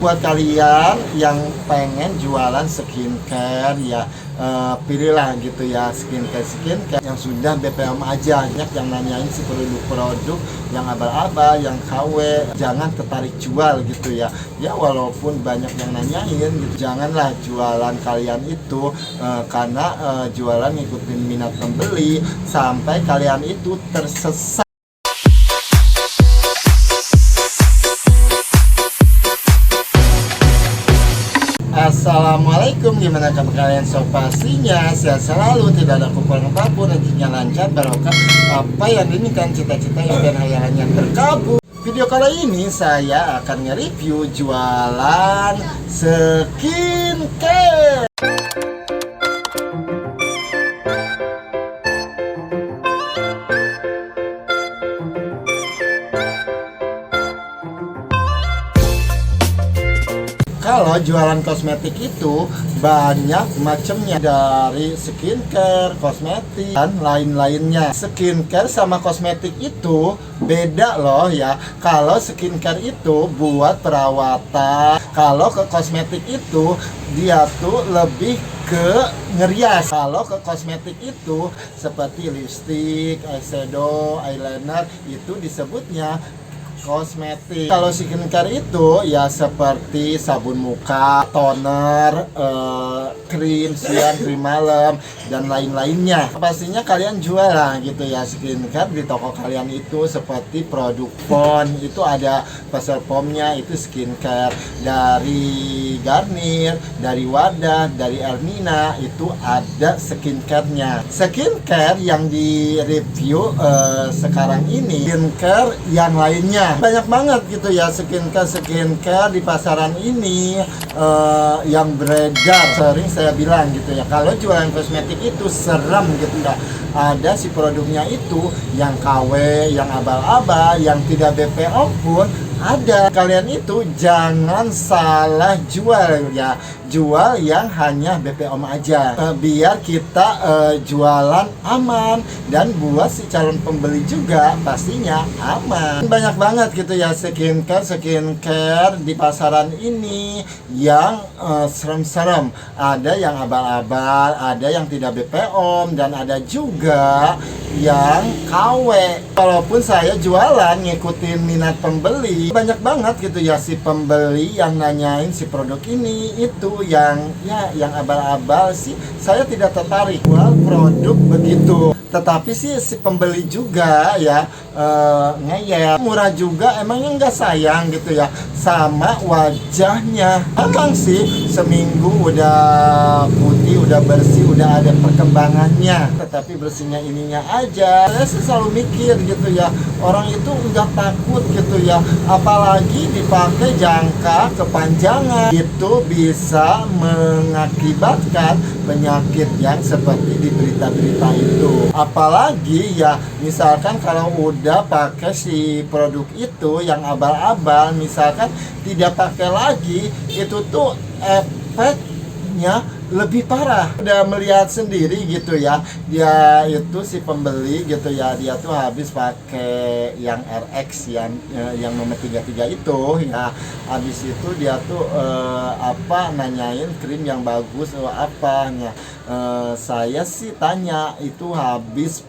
Buat kalian yang pengen jualan skincare ya, pilihlah gitu ya skincare yang sudah BPOM aja. Banyak yang nanyain si produk-produk yang abal-abal, yang KW, jangan tertarik jual gitu ya. Ya walaupun banyak yang nanyain gitu, janganlah jualan kalian itu karena jualan ngikutin minat pembeli sampai kalian itu tersesat. Assalamualaikum, gimana kabar kalian? So pastinya sehat selalu, tidak ada kekurangan apapun, rezekinya lancar, barokah, apa yang diinginkan, cita-cita dan hayalannya terkabul. Video kali ini saya akan nge-review jualan skincare. Kalau jualan kosmetik itu banyak macamnya, dari skincare, kosmetik, dan lain-lainnya. Skincare sama kosmetik itu beda loh ya. Kalau skincare itu buat perawatan, kalau ke kosmetik itu dia tuh lebih ke ngerias. Kalau ke kosmetik itu seperti lipstick, eyeshadow, eyeliner, itu disebutnya kosmetik. Kalau skincare itu ya seperti sabun muka, toner, krim siang, krim malam, dan lain-lainnya. Pastinya kalian jual lah gitu ya skincare di toko kalian itu, seperti produk Pond itu ada Pasar Pomnya, itu skincare dari Garnier, dari Wadah, dari Ermina, itu ada skincare-nya. Skincare yang di review sekarang ini, skincare yang lainnya banyak banget gitu ya. Skincare di pasaran ini yang beredar, sering saya bilang gitu ya, kalau jualan kosmetik itu serem gitu ya. Ada si produknya itu yang KW, yang abal-abal, yang tidak BPO pun ada. Kalian itu jangan salah jual ya, jual yang hanya BPOM aja, biar kita jualan aman dan buat si calon pembeli juga pastinya aman. Banyak banget gitu ya skincare di pasaran ini yang serem-serem. Ada yang abal-abal, ada yang tidak BPOM, dan ada juga yang KW. Walaupun saya jualan ngikutin minat pembeli, banyak banget gitu ya si pembeli yang nanyain si produk ini itu yang abal-abal sih. Saya tidak tertarik jual produk begitu, tetapi sih si pembeli juga ya ngeyel. Murah juga, emangnya nggak sayang gitu ya sama wajahnya. Emang sih seminggu udah putih, udah bersih, udah ada perkembangannya, tetapi bersihnya ininya aja. Saya sih selalu mikir gitu ya, orang itu nggak takut gitu ya, apalagi dipakai jangka kepanjangan, itu bisa mengakibatkan penyakit yang seperti di berita-berita itu. Apalagi ya misalkan kalau udah pakai si produk itu yang abal-abal, misalkan tidak pakai lagi, itu tuh efeknya lebih parah. Udah melihat sendiri gitu ya, dia itu si pembeli gitu ya, dia tuh habis pakai yang RX yang nomor 33 itu ya, habis itu dia tuh nanyain krim yang bagus apa ya. Saya sih tanya itu habis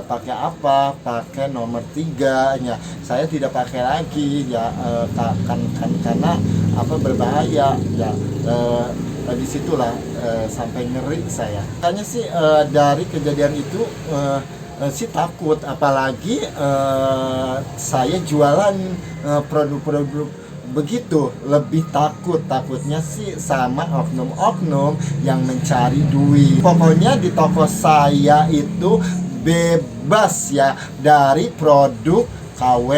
pakai apa, pakai nomor 3 ya. Saya tidak pakai lagi ya, karena berbahaya ya. Di situlah sampai ngeri saya. Makanya sih dari kejadian itu sih takut, apalagi saya jualan produk-produk begitu, lebih takutnya sih sama oknum-oknum yang mencari duit. Pokoknya di toko saya itu bebas ya dari produk KW,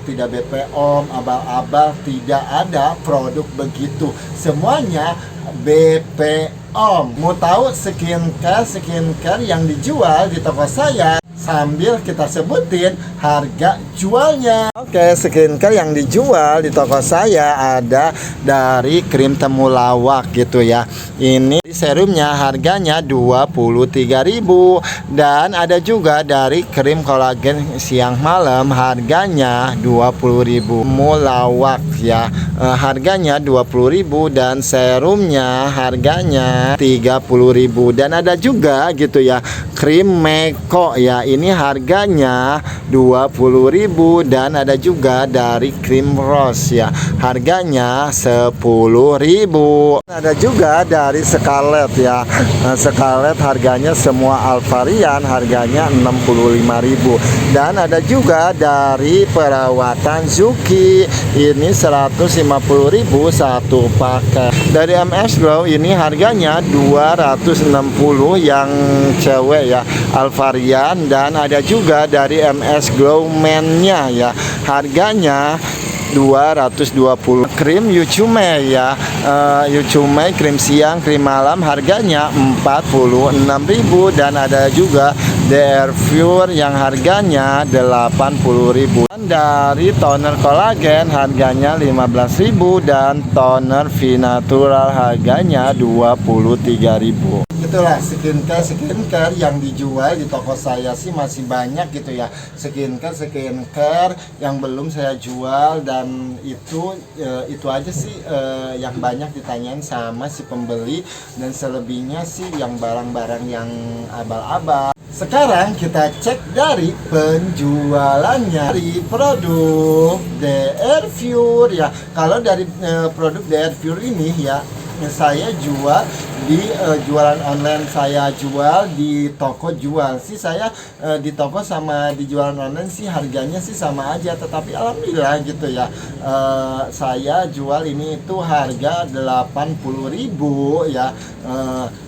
tidak BPOM, abal-abal, tidak ada produk begitu. Semuanya BPOM. Mau tahu skincare yang dijual di toko saya, sambil kita sebutin harga jualnya. Oke, skincare yang dijual di toko saya ada dari krim temulawak gitu ya. Ini Serumnya harganya 23.000. Dan ada juga dari krim kolagen siang malam, harganya 20.000. Mulawak ya, harganya 20.000. Dan serumnya harganya 30.000. Dan ada juga gitu ya krim Meko ya, ini harganya 20.000. Dan ada juga dari krim Rose ya, harganya 10.000. Ada juga dari Scarlett ya, Scarlett harganya semua Alvarian harganya 65.000. Dan ada juga dari perawatan Zuki, ini 150.000 satu paket. Dari MS Glow ini harganya 260 yang cewek ya, Alvarian. Dan ada juga dari MS Glow Men-nya ya, harganya 220. Krim Yucume ya, Yucume krim siang krim malam harganya 46.000. Dan ada juga DR Pure yang harganya 80.000. Dan dari toner kolagen harganya 15.000. Dan toner V Natural harganya 23.000. Itulah skincare yang dijual di toko saya sih masih banyak gitu ya, skincare yang belum saya jual. Dan itu aja sih yang banyak ditanyain sama si pembeli. Dan selebihnya sih yang barang-barang yang abal-abal. Sekarang kita cek dari penjualannya dari produk DR Pure ya. Kalau dari produk DR Pure ini ya, saya jual di jualan online, saya jual di toko jual sih. Saya di toko sama di jualan online sih harganya sih sama aja, tetapi alhamdulillah gitu ya, saya jual ini itu harga 80.000 ya,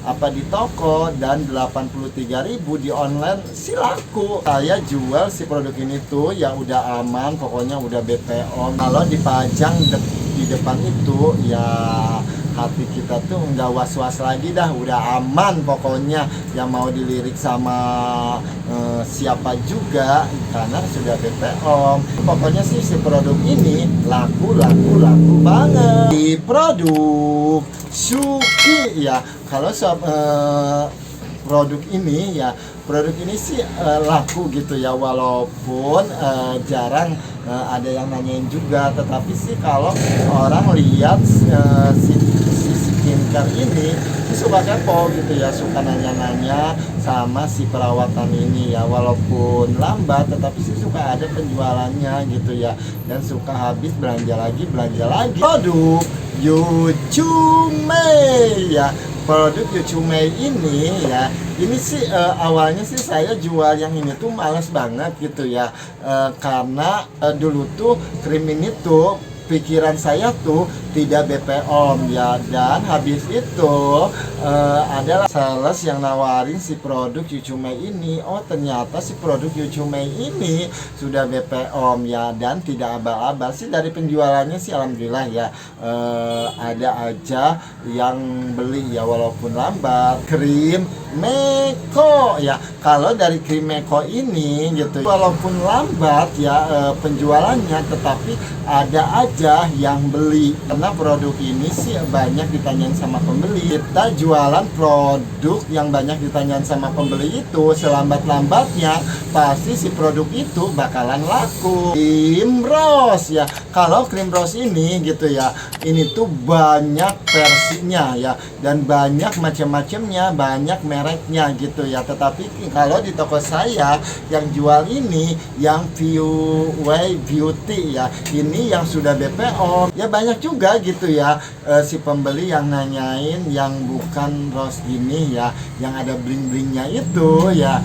apa di toko, dan 83.000 di online sih laku. Saya jual si produk ini tuh ya udah aman, pokoknya udah BPOM. Kalau dipajang di depan itu ya hati kita tuh nggak was-was lagi dah, udah aman pokoknya. Yang mau dilirik sama siapa juga karena sudah BPOM. Pokoknya sih si produk ini laku banget. Di produk Zuki ya, kalau produk ini ya, produk ini sih laku gitu ya, walaupun jarang ada yang nanyain juga. Tetapi sih kalau orang lihat si skincare ini sih suka kepo gitu ya, suka nanya-nanya sama si perawatan ini ya, walaupun lambat tetapi sih suka ada penjualannya gitu ya, dan suka habis belanja lagi. Produk Yucume ya, produk Yucume ini ya, ini sih awalnya sih saya jual yang ini tuh males banget gitu ya, karena dulu tuh krim ini tuh pikiran saya tuh tidak BPOM ya. Dan habis itu adalah sales yang nawarin si produk Yucume ini. Oh ternyata si produk Yucume ini sudah BPOM ya, dan tidak abal-abal sih. Dari penjualannya sih alhamdulillah ya, ada aja yang beli ya walaupun lambat. Krim Meko ya, kalau dari krim Meko ini gitu, walaupun lambat ya penjualannya, tetapi ada aja yang beli karena produk ini sih banyak ditanyain sama pembeli. Kita jualan produk yang banyak ditanyain sama pembeli itu, selambat-lambatnya pasti si produk itu bakalan laku. Krim Rose ya, kalau krim Rose ini gitu ya, ini tuh banyak versinya ya, dan banyak macam-macamnya, banyak mereknya gitu ya. Tetapi kalau di toko saya yang jual ini yang Way Beauty ya, ini yang sudah BPOM ya, banyak juga gitu ya si pembeli yang nanyain yang bukan rose gini ya, yang ada bling-blingnya itu ya.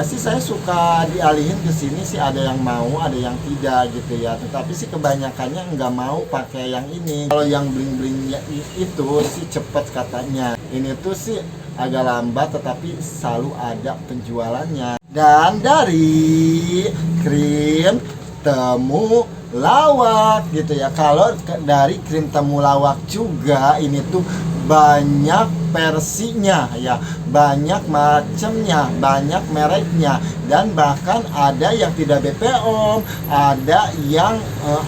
Sih saya suka dialihin ke sini sih, ada yang mau ada yang tidak gitu ya, tetapi sih kebanyakannya nggak mau pakai yang ini. Kalau yang bling-blingnya itu sih cepet katanya, ini tuh sih agak lambat tetapi selalu ada penjualannya. Dan dari krim temu lawak gitu ya, kalau dari krim temu lawak juga ini tuh banyak versinya ya, banyak macamnya, banyak mereknya, dan bahkan ada yang tidak BPOM, ada yang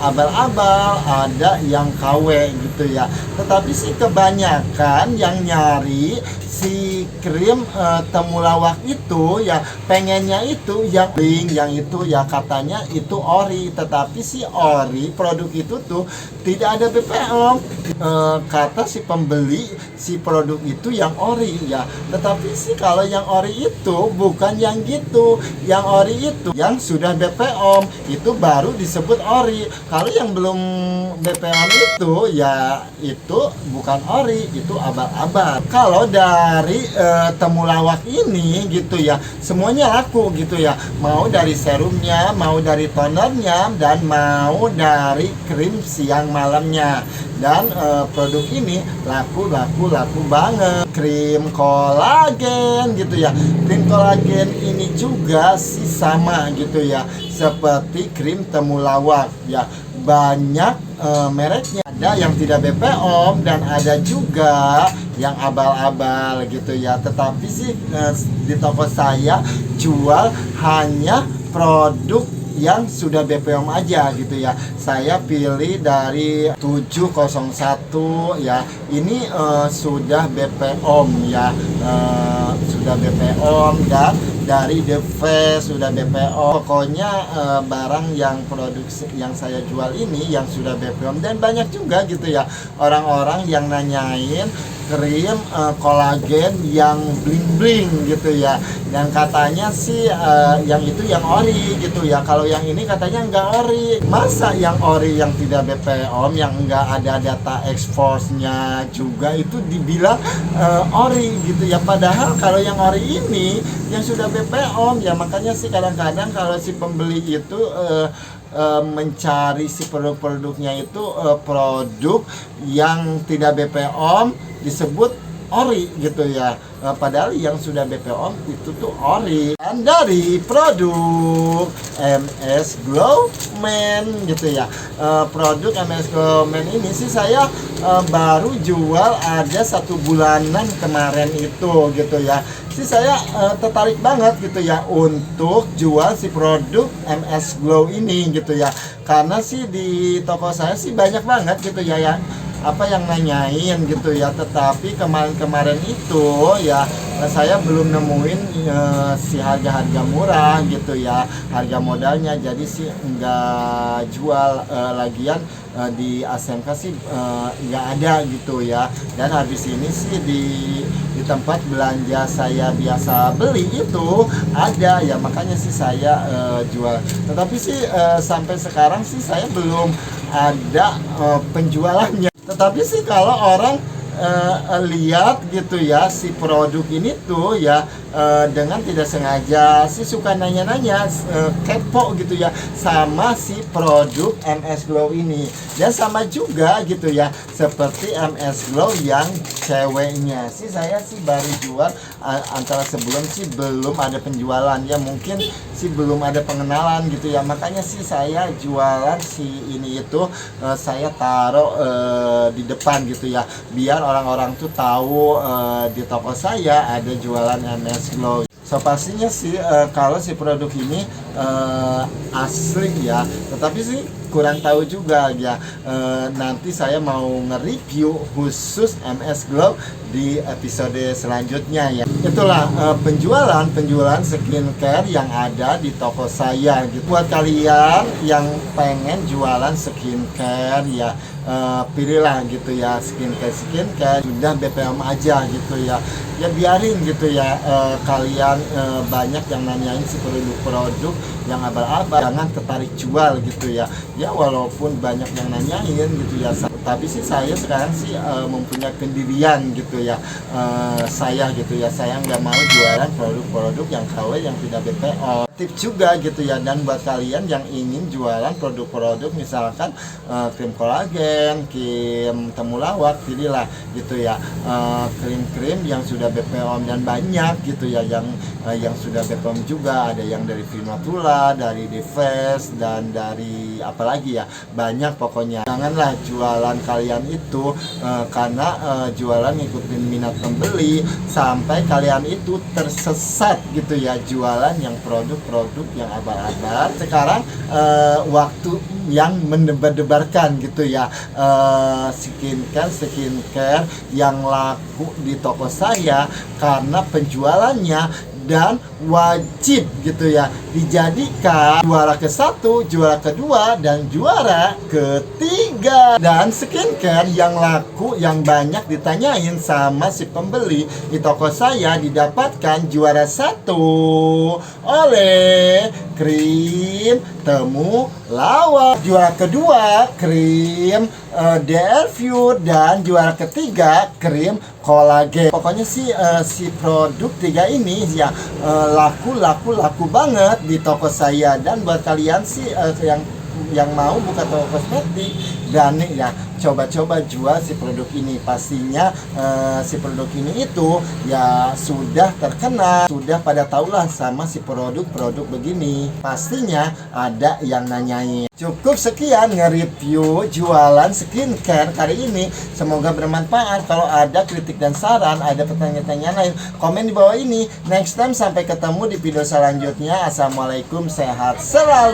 abal-abal, ada yang KW gitu ya. Tetapi sih kebanyakan yang nyari si krim temulawak itu ya pengennya itu yang link, yang itu ya katanya itu ori, tetapi si ori produk itu tuh tidak ada BPOM. Kata si pembeli si produk itu yang ori ya, tetapi sih kalau yang ori itu bukan yang gitu. Yang ori itu yang sudah BPOM itu baru disebut ori. Kalau yang belum BPOM itu ya itu bukan ori, itu abal-abal. Kalau dari temulawak ini gitu ya, semuanya laku gitu ya, mau dari serumnya, mau dari tonernya, dan mau dari krim siang malamnya. Dan produk ini laku banget. Krim kolagen gitu ya, krim kolagen ini juga sih sama gitu ya, seperti krim temulawak ya, banyak mereknya, ada yang tidak BPOM dan ada juga yang abal-abal gitu ya. Tetapi sih di toko saya jual hanya produk yang sudah BPOM aja gitu ya. Saya pilih dari 701 ya, ini sudah BPOM ya, sudah BPOM, dan dari The Face sudah BPOM. Pokoknya barang yang produk yang saya jual ini yang sudah BPOM, dan banyak juga gitu ya orang-orang yang nanyain krim kolagen yang bling-bling gitu ya, dan katanya sih yang itu yang ori gitu ya. Kalau yang ini katanya enggak ori. Masa yang ori yang tidak BPOM, yang enggak ada data exportnya juga itu dibilang ori gitu ya, padahal kalau yang ori ini yang sudah BPOM ya. Makanya sih kadang-kadang kalau si pembeli itu mencari si produk-produknya itu produk yang tidak BPOM disebut ori gitu ya, padahal yang sudah BPOM itu tuh ori. Dan dari produk MS Glow Man gitu ya, produk MS Glow Man ini sih saya baru jual ada 1 bulanan kemarin itu gitu ya. Sih saya tertarik banget gitu ya untuk jual si produk MS Glow ini gitu ya, karena sih di toko saya sih banyak banget gitu ya apa yang nanyain gitu ya. Tetapi kemarin itu ya saya belum nemuin si harga-harga murah gitu ya, harga modalnya. Jadi sih enggak jual, lagian di ASMK sih nggak ada gitu ya. Dan habis ini sih di tempat belanja saya biasa beli itu ada ya, makanya sih saya jual. Tetapi sih sampai sekarang sih saya belum ada penjualannya. Tetapi sih kalau orang lihat gitu ya si produk ini tuh ya, dengan tidak sengaja sih suka nanya-nanya, kepo gitu ya sama si produk MS Glow ini. Dan sama juga gitu ya seperti MS Glow yang ceweknya sih saya sih baru jual, antara sebelum sih belum ada penjualan ya, mungkin sih belum ada pengenalan gitu ya. Makanya sih saya jualan si ini itu saya taruh di depan gitu ya, biar orang-orang tuh tahu di toko saya ada jualan MS Glow. So pastinya sih kalau si produk ini asli ya, tetapi sih kurang tahu juga ya. Nanti saya mau nge-review khusus MS Glow di episode selanjutnya ya. Itulah penjualan skincare yang ada di toko saya gitu. Buat kalian yang pengen jualan skincare ya, pilihlah gitu ya skincare sudah BPOM aja gitu ya. Ya biarin gitu ya, kalian banyak yang nanyain si produk-produk yang abal-abal, jangan tertarik jual gitu ya. Ya walaupun banyak yang nanyain gitu ya, tapi sih saya sekarang sih mempunyai pendirian gitu ya, saya gitu ya, saya nggak mau jualan produk-produk yang KW yang tidak BPOM. Tips juga gitu ya. Dan buat kalian yang ingin jualan produk-produk misalkan krim kolagen, krim temulawak, pilihlah gitu ya krim-krim yang sudah BPOM, dan banyak gitu ya yang sudah BPOM juga. Ada yang dari Firmatula, dari The Face, dan dari apalagi ya, banyak pokoknya. Janganlah jualan kalian itu karena jualan ngikutin minat pembeli sampai kalian itu tersesat gitu ya, jualan yang produk-produk yang abal-abal. Sekarang waktu yang mendebar-debarkan gitu ya, skincare yang laku di toko saya karena penjualannya dan wajib gitu ya dijadikan juara ke-1, juara kedua, dan juara ketiga. Dan skincare yang laku, yang banyak ditanyain sama si pembeli di toko saya, didapatkan juara 1 oleh krim temu lawak, juara kedua krim DR Pure, dan juara ketiga krim kolagen. Pokoknya si produk 3 ini ya laku banget di toko saya. Dan buat kalian sih yang mau buka toko kosmetik, dan ya coba-coba jual si produk ini. Pastinya si produk ini itu ya sudah terkenal, sudah pada tahulah sama si produk-produk begini. Pastinya ada yang nanyain. Cukup sekian nge-review jualan skincare kali ini. Semoga bermanfaat. Kalau ada kritik dan saran, ada pertanyaan-pertanyaan lain, komen di bawah ini. Next time sampai ketemu di video selanjutnya. Assalamualaikum, sehat selalu.